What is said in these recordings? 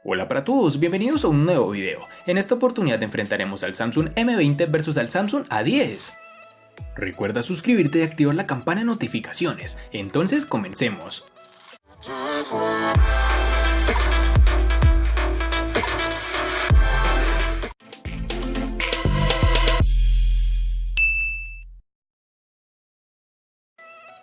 Hola para todos, bienvenidos a un nuevo video. En esta oportunidad enfrentaremos al Samsung M20 versus al Samsung A10. Recuerda suscribirte y activar la campana de notificaciones. Entonces comencemos.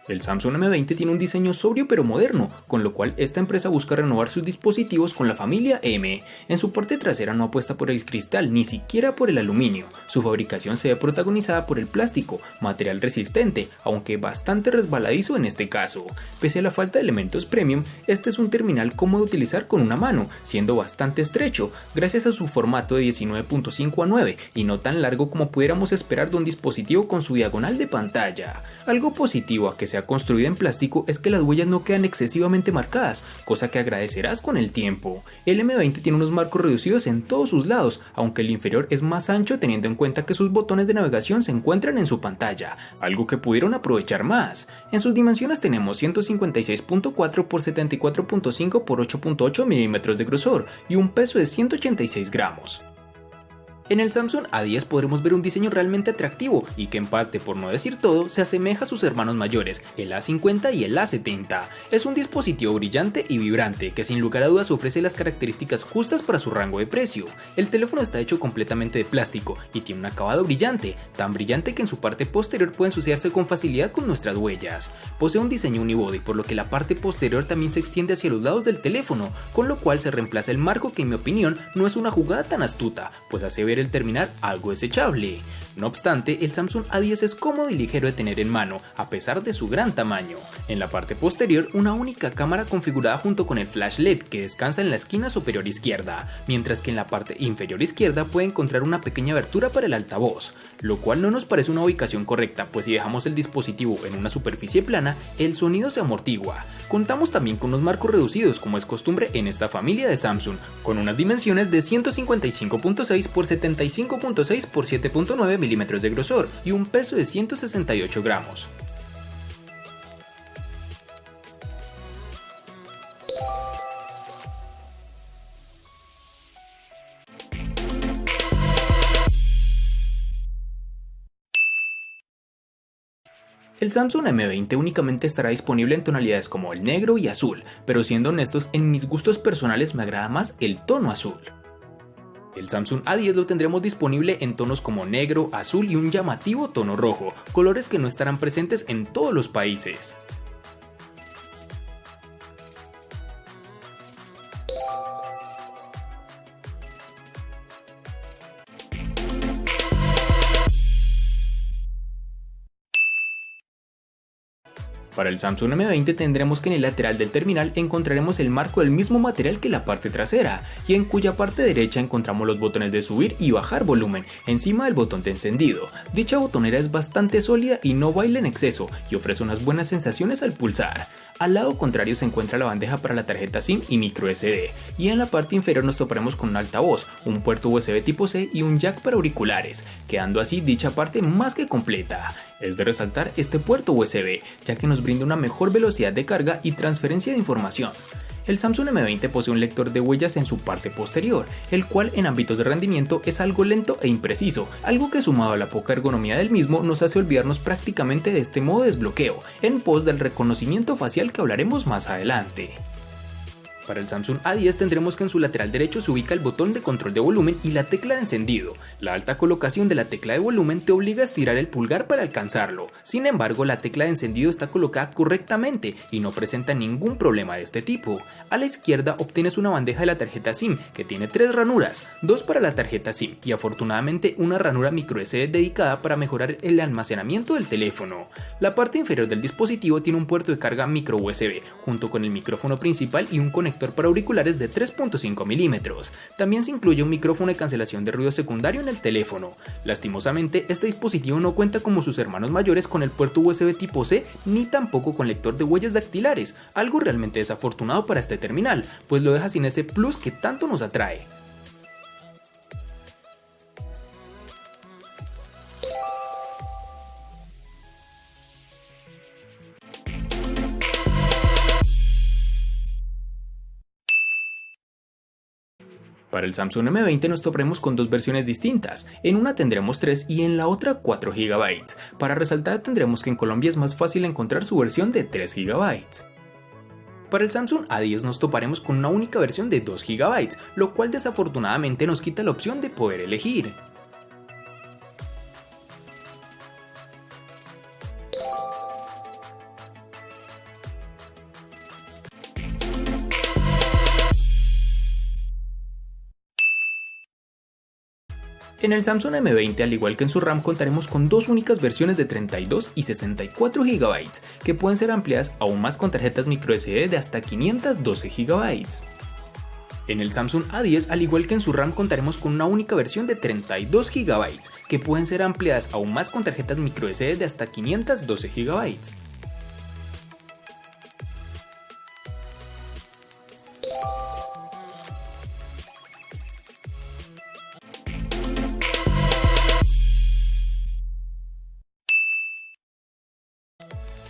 El Samsung M20 tiene un diseño sobrio pero moderno, con lo cual esta empresa busca renovar sus dispositivos con la familia M. En su parte trasera no apuesta por el cristal, ni siquiera por el aluminio. Su fabricación se ve protagonizada por el plástico, material resistente, aunque bastante resbaladizo en este caso. Pese a la falta de elementos premium, este es un terminal cómodo de utilizar con una mano, siendo bastante estrecho, gracias a su formato de 19.5 a 9 y no tan largo como pudiéramos esperar de un dispositivo con su diagonal de pantalla. Algo positivo a que sea construida en plástico es que las huellas no quedan excesivamente marcadas, cosa que agradecerás con el tiempo. El M20 tiene unos marcos reducidos en todos sus lados, aunque el inferior es más ancho teniendo en cuenta que sus botones de navegación se encuentran en su pantalla, algo que pudieron aprovechar más. En sus dimensiones tenemos 156.4 x 74.5 x 8.8 milímetros de grosor y un peso de 186 gramos. En el Samsung A10 podremos ver un diseño realmente atractivo y que en parte, por no decir todo, se asemeja a sus hermanos mayores, el A50 y el A70. Es un dispositivo brillante y vibrante que sin lugar a dudas ofrece las características justas para su rango de precio. El teléfono está hecho completamente de plástico y tiene un acabado brillante, tan brillante que en su parte posterior puede ensuciarse con facilidad con nuestras huellas. Posee un diseño unibody, por lo que la parte posterior también se extiende hacia los lados del teléfono, con lo cual se reemplaza el marco que en mi opinión no es una jugada tan astuta, pues hace ver el terminal algo desechable. No obstante, el Samsung A10 es cómodo y ligero de tener en mano, a pesar de su gran tamaño. En la parte posterior, una única cámara configurada junto con el flash LED que descansa en la esquina superior izquierda, mientras que en la parte inferior izquierda puede encontrar una pequeña abertura para el altavoz, lo cual no nos parece una ubicación correcta, pues si dejamos el dispositivo en una superficie plana, el sonido se amortigua. Contamos también con unos marcos reducidos, como es costumbre en esta familia de Samsung, con unas dimensiones de 155.6 x 75.6 x 7.9 milímetros de grosor y un peso de 168 gramos. El Samsung M20 únicamente estará disponible en tonalidades como el negro y azul, pero siendo honestos, en mis gustos personales me agrada más el tono azul. El Samsung A10 lo tendremos disponible en tonos como negro, azul y un llamativo tono rojo, colores que no estarán presentes en todos los países. Para el Samsung M20 tendremos que en el lateral del terminal encontraremos el marco del mismo material que la parte trasera, y en cuya parte derecha encontramos los botones de subir y bajar volumen, encima del botón de encendido. Dicha botonera es bastante sólida y no baila en exceso, y ofrece unas buenas sensaciones al pulsar. Al lado contrario se encuentra la bandeja para la tarjeta SIM y micro SD, y en la parte inferior nos toparemos con un altavoz, un puerto USB tipo C y un jack para auriculares, quedando así dicha parte más que completa. Es de resaltar este puerto USB, ya que nos brinda una mejor velocidad de carga y transferencia de información. El Samsung M20 posee un lector de huellas en su parte posterior, el cual en ámbitos de rendimiento es algo lento e impreciso, algo que sumado a la poca ergonomía del mismo nos hace olvidarnos prácticamente de este modo de desbloqueo, en pos del reconocimiento facial que hablaremos más adelante. Para el Samsung A10 tendremos que en su lateral derecho se ubica el botón de control de volumen y la tecla de encendido. La alta colocación de la tecla de volumen te obliga a estirar el pulgar para alcanzarlo. Sin embargo, la tecla de encendido está colocada correctamente y no presenta ningún problema de este tipo. A la izquierda obtienes una bandeja de la tarjeta SIM que tiene 3 ranuras, 2 para la tarjeta SIM y afortunadamente una ranura micro SD dedicada para mejorar el almacenamiento del teléfono. La parte inferior del dispositivo tiene un puerto de carga micro USB junto con el micrófono principal y un conector para auriculares de 3.5 milímetros. También se incluye un micrófono de cancelación de ruido secundario en el teléfono. Lastimosamente, este dispositivo no cuenta como sus hermanos mayores con el puerto USB tipo C ni tampoco con lector de huellas dactilares, algo realmente desafortunado para este terminal, pues lo deja sin ese plus que tanto nos atrae. Para el Samsung M20 nos toparemos con dos versiones distintas, en una tendremos 3 y en la otra 4 GB. Para resaltar tendremos que en Colombia es más fácil encontrar su versión de 3 GB. Para el Samsung A10 nos toparemos con una única versión de 2 GB, lo cual desafortunadamente nos quita la opción de poder elegir. En el Samsung M20, al igual que en su RAM, contaremos con dos únicas versiones de 32 y 64 GB, que pueden ser ampliadas aún más con tarjetas microSD de hasta 512 GB. En el Samsung A10, al igual que en su RAM, contaremos con una única versión de 32 GB, que pueden ser ampliadas aún más con tarjetas microSD de hasta 512 GB.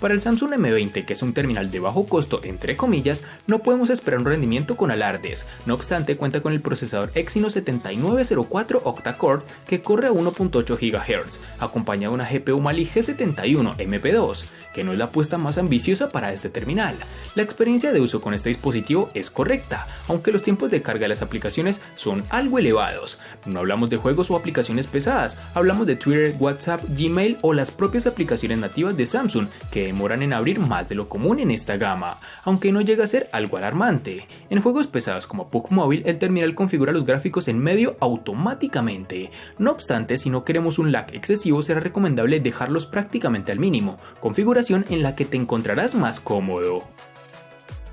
Para el Samsung M20, que es un terminal de bajo costo entre comillas, no podemos esperar un rendimiento con alardes. No obstante, cuenta con el procesador Exynos 7904 octa-core que corre a 1.8 GHz, acompañado de una GPU Mali G71 MP2, que no es la apuesta más ambiciosa para este terminal. La experiencia de uso con este dispositivo es correcta, aunque los tiempos de carga de las aplicaciones son algo elevados. No hablamos de juegos o aplicaciones pesadas, hablamos de Twitter, WhatsApp, Gmail o las propias aplicaciones nativas de Samsung, que demoran en abrir más de lo común en esta gama, aunque no llega a ser algo alarmante. En juegos pesados como PUBG Mobile, el terminal configura los gráficos en medio automáticamente. No obstante, si no queremos un lag excesivo, será recomendable dejarlos prácticamente al mínimo, configuración en la que te encontrarás más cómodo.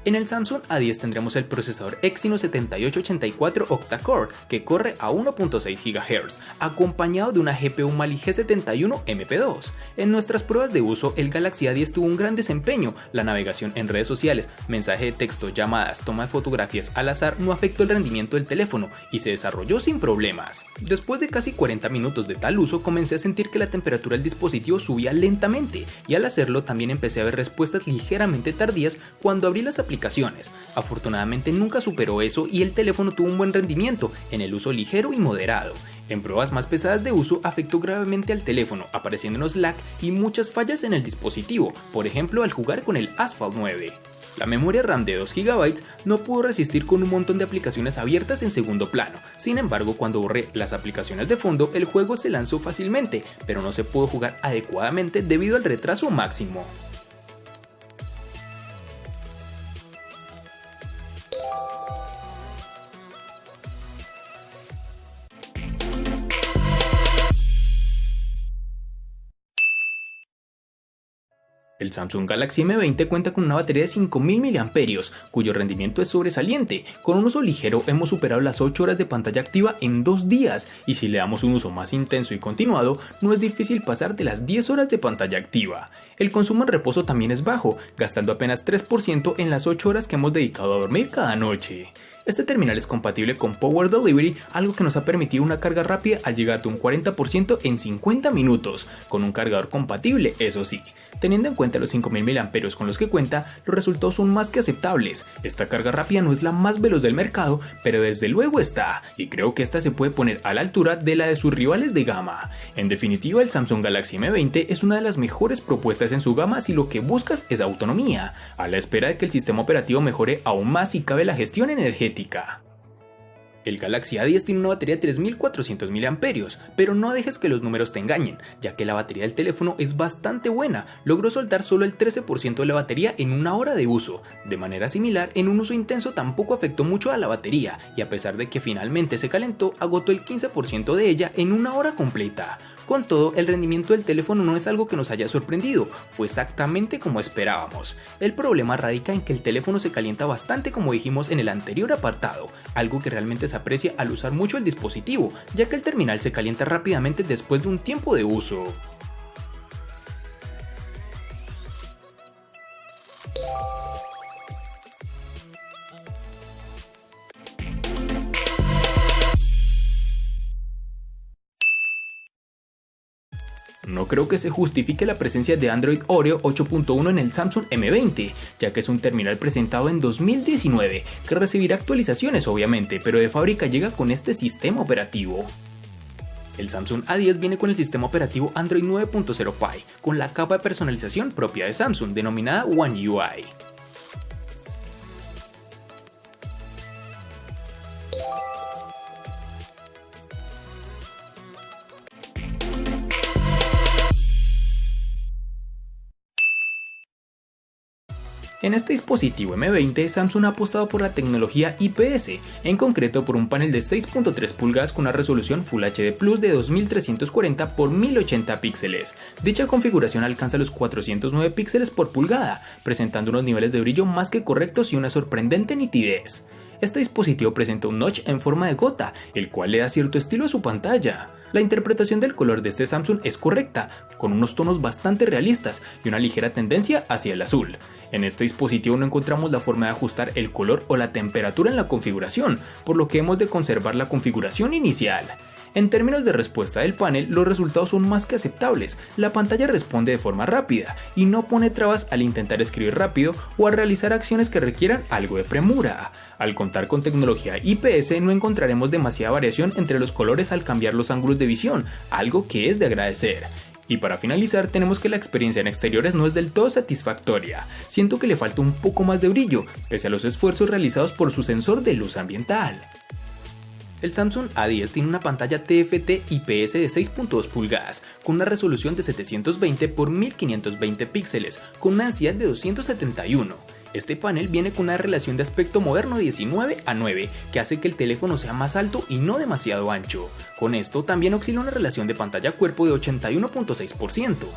En el Samsung A10 tendremos el procesador Exynos 7884 octa-core que corre a 1.6 GHz, acompañado de una GPU Mali G71 MP2. En nuestras pruebas de uso, el Galaxy A10 tuvo un gran desempeño. La navegación en redes sociales, mensaje de texto, llamadas, toma de fotografías al azar no afectó el rendimiento del teléfono y se desarrolló sin problemas. Después de casi 40 minutos de tal uso, comencé a sentir que la temperatura del dispositivo subía lentamente y al hacerlo también empecé a ver respuestas ligeramente tardías cuando abrí las aplicaciones. Afortunadamente nunca superó eso y el teléfono tuvo un buen rendimiento en el uso ligero y moderado. En pruebas más pesadas de uso afectó gravemente al teléfono, apareciéndonos lag y muchas fallas en el dispositivo, por ejemplo al jugar con el Asphalt 9. La memoria RAM de 2 GB no pudo resistir con un montón de aplicaciones abiertas en segundo plano. Sin embargo, cuando borré las aplicaciones de fondo, el juego se lanzó fácilmente, pero no se pudo jugar adecuadamente debido al retraso máximo. El Samsung Galaxy M20 cuenta con una batería de 5000 mAh, cuyo rendimiento es sobresaliente. Con un uso ligero hemos superado las 8 horas de pantalla activa en 2 días, y si le damos un uso más intenso y continuado, no es difícil pasar de las 10 horas de pantalla activa. El consumo en reposo también es bajo, gastando apenas 3% en las 8 horas que hemos dedicado a dormir cada noche. Este terminal es compatible con Power Delivery, algo que nos ha permitido una carga rápida al llegar de un 40% en 50 minutos, con un cargador compatible, eso sí. Teniendo en cuenta los 5000 mAh con los que cuenta, los resultados son más que aceptables. Esta carga rápida no es la más veloz del mercado, pero desde luego está, y creo que esta se puede poner a la altura de la de sus rivales de gama. En definitiva, el Samsung Galaxy M20 es una de las mejores propuestas en su gama si lo que buscas es autonomía, a la espera de que el sistema operativo mejore aún más si cabe la gestión energética. El Galaxy A10 tiene una batería de 3400 mAh, pero no dejes que los números te engañen, ya que la batería del teléfono es bastante buena, logró soltar solo el 13% de la batería en una hora de uso. De manera similar, en un uso intenso tampoco afectó mucho a la batería, y a pesar de que finalmente se calentó, agotó el 15% de ella en una hora completa. Con todo, el rendimiento del teléfono no es algo que nos haya sorprendido, fue exactamente como esperábamos. El problema radica en que el teléfono se calienta bastante, como dijimos en el anterior apartado, algo que realmente se aprecia al usar mucho el dispositivo, ya que el terminal se calienta rápidamente después de un tiempo de uso. no creo que se justifique la presencia de Android Oreo 8.1 en el Samsung M20, ya que es un terminal presentado en 2019, que recibirá actualizaciones obviamente, pero de fábrica llega con este sistema operativo. El Samsung A10 viene con el sistema operativo Android 9.0 Pie, con la capa de personalización propia de Samsung, denominada One UI. En este dispositivo M20, Samsung ha apostado por la tecnología IPS, en concreto por un panel de 6.3 pulgadas con una resolución Full HD Plus de 2340 x 1080 píxeles. Dicha configuración alcanza los 409 píxeles por pulgada, presentando unos niveles de brillo más que correctos y una sorprendente nitidez. Este dispositivo presenta un notch en forma de gota, el cual le da cierto estilo a su pantalla. La interpretación del color de este Samsung es correcta, con unos tonos bastante realistas y una ligera tendencia hacia el azul. En este dispositivo no encontramos la forma de ajustar el color o la temperatura en la configuración, por lo que hemos de conservar la configuración inicial. En términos de respuesta del panel, los resultados son más que aceptables. La pantalla responde de forma rápida y no pone trabas al intentar escribir rápido o al realizar acciones que requieran algo de premura. Al contar con tecnología IPS no encontraremos demasiada variación entre los colores al cambiar los ángulos de visión, algo que es de agradecer. Y para finalizar, tenemos que la experiencia en exteriores no es del todo satisfactoria. Siento que le falta un poco más de brillo, pese a los esfuerzos realizados por su sensor de luz ambiental. El Samsung A10 tiene una pantalla TFT IPS de 6.2 pulgadas, con una resolución de 720 x 1520 píxeles, con una densidad de 271. Este panel viene con una relación de aspecto moderno 19:9, que hace que el teléfono sea más alto y no demasiado ancho. Con esto también oscila una relación de pantalla-cuerpo de 81.6%.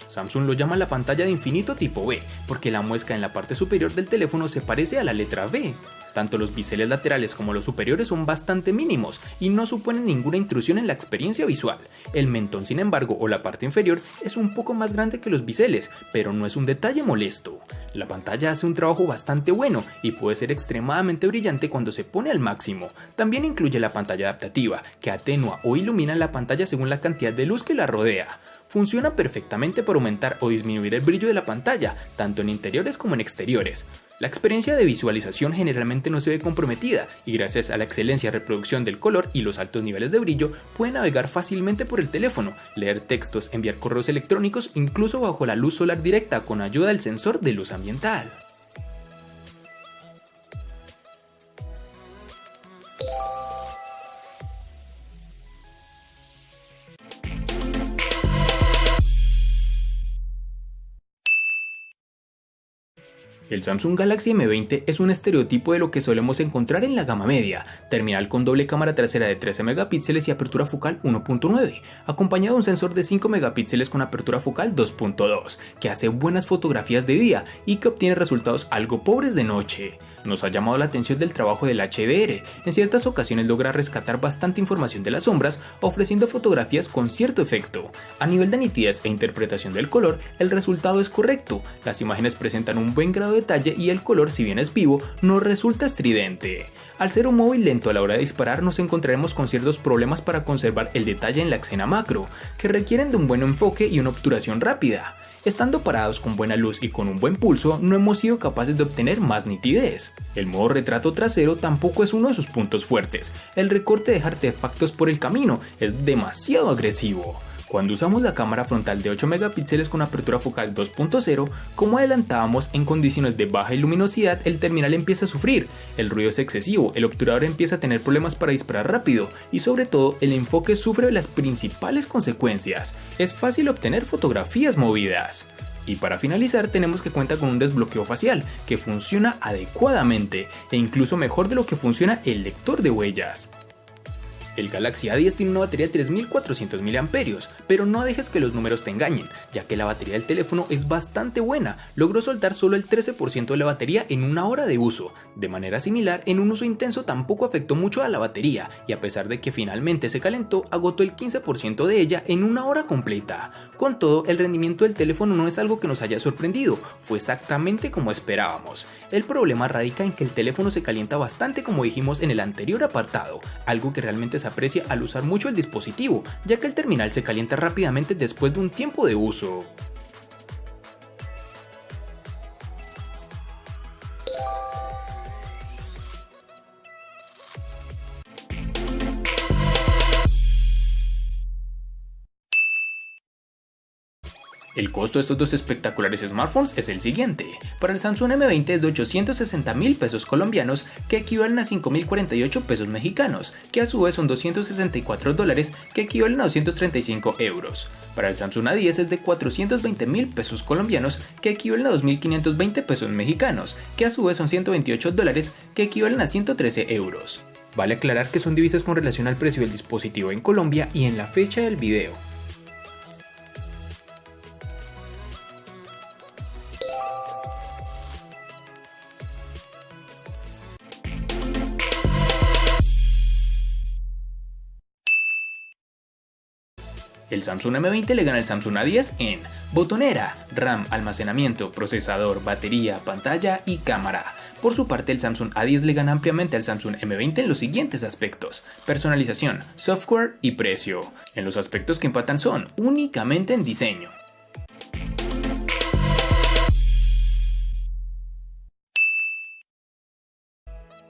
Samsung lo llama la pantalla de infinito tipo B, porque la muesca en la parte superior del teléfono se parece a la letra B. Tanto los biseles laterales como los superiores son bastante mínimos y no suponen ninguna intrusión en la experiencia visual. El mentón, sin embargo, o la parte inferior es un poco más grande que los biseles, pero no es un detalle molesto. La pantalla hace un trabajo bastante bueno y puede ser extremadamente brillante cuando se pone al máximo. También incluye la pantalla adaptativa, que atenúa o ilumina la pantalla según la cantidad de luz que la rodea. Funciona perfectamente para aumentar o disminuir el brillo de la pantalla, tanto en interiores como en exteriores. La experiencia de visualización generalmente no se ve comprometida y gracias a la excelencia de reproducción del color y los altos niveles de brillo puede navegar fácilmente por el teléfono, leer textos, enviar correos electrónicos incluso bajo la luz solar directa con ayuda del sensor de luz ambiental. El Samsung Galaxy M20 es un estereotipo de lo que solemos encontrar en la gama media, terminal con doble cámara trasera de 13 megapíxeles y apertura focal 1.9, acompañado de un sensor de 5 megapíxeles con apertura focal 2.2, que hace buenas fotografías de día y que obtiene resultados algo pobres de noche. Nos ha llamado la atención del trabajo del HDR, en ciertas ocasiones logra rescatar bastante información de las sombras, ofreciendo fotografías con cierto efecto. A nivel de nitidez e interpretación del color, el resultado es correcto, las imágenes presentan un buen grado de detalle y el color, si bien es vivo, no resulta estridente. Al ser un móvil lento a la hora de disparar, nos encontraremos con ciertos problemas para conservar el detalle en la escena macro, que requieren de un buen enfoque y una obturación rápida. Estando parados con buena luz y con un buen pulso, no hemos sido capaces de obtener más nitidez. El modo retrato trasero tampoco es uno de sus puntos fuertes. El recorte deja artefactos por el camino es demasiado agresivo. Cuando usamos la cámara frontal de 8 megapíxeles con apertura focal 2.0, como adelantábamos, en condiciones de baja luminosidad el terminal empieza a sufrir, el ruido es excesivo, el obturador empieza a tener problemas para disparar rápido y sobre todo el enfoque sufre de las principales consecuencias. Es fácil obtener fotografías movidas. Y para finalizar tenemos que cuenta con un desbloqueo facial que funciona adecuadamente e incluso mejor de lo que funciona el lector de huellas. El Galaxy A10 tiene una batería de 3400 mAh, pero no dejes que los números te engañen, ya que la batería del teléfono es bastante buena, logró soltar solo el 13% de la batería en una hora de uso. De manera similar, en un uso intenso tampoco afectó mucho a la batería, y a pesar de que finalmente se calentó, agotó el 15% de ella en una hora completa. Con todo, el rendimiento del teléfono no es algo que nos haya sorprendido, fue exactamente como esperábamos. El problema radica en que el teléfono se calienta bastante como dijimos en el anterior apartado, algo que realmente es se aprecia al usar mucho el dispositivo, ya que el terminal se calienta rápidamente después de un tiempo de uso. El costo de estos dos espectaculares smartphones es el siguiente. Para el Samsung M20 es de 860.000 pesos colombianos, que equivalen a 5.048 pesos mexicanos, que a su vez son $264, que equivalen a 235 euros. Para el Samsung A10 es de 420.000 pesos colombianos, que equivalen a 2.520 pesos mexicanos, que a su vez son $128, que equivalen a 113 euros. Vale aclarar que son divisas con relación al precio del dispositivo en Colombia y en la fecha del video. El Samsung M20 le gana al Samsung A10 en botonera, RAM, almacenamiento, procesador, batería, pantalla y cámara. Por su parte, el Samsung A10 le gana ampliamente al Samsung M20 en los siguientes aspectos: personalización, software y precio. En los aspectos que empatan son únicamente en diseño.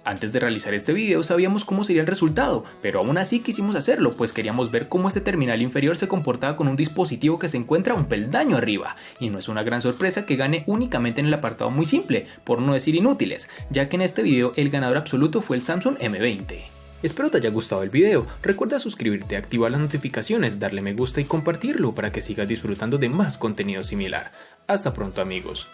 Antes de realizar este video sabíamos cómo sería el resultado, pero aún así quisimos hacerlo, pues queríamos ver cómo este terminal inferior se comportaba con un dispositivo que se encuentra un peldaño arriba, y no es una gran sorpresa que gane únicamente en el apartado muy simple, por no decir inútiles, ya que en este video el ganador absoluto fue el Samsung M20. Espero te haya gustado el video, recuerda suscribirte, activar las notificaciones, darle me gusta y compartirlo para que sigas disfrutando de más contenido similar. Hasta pronto amigos.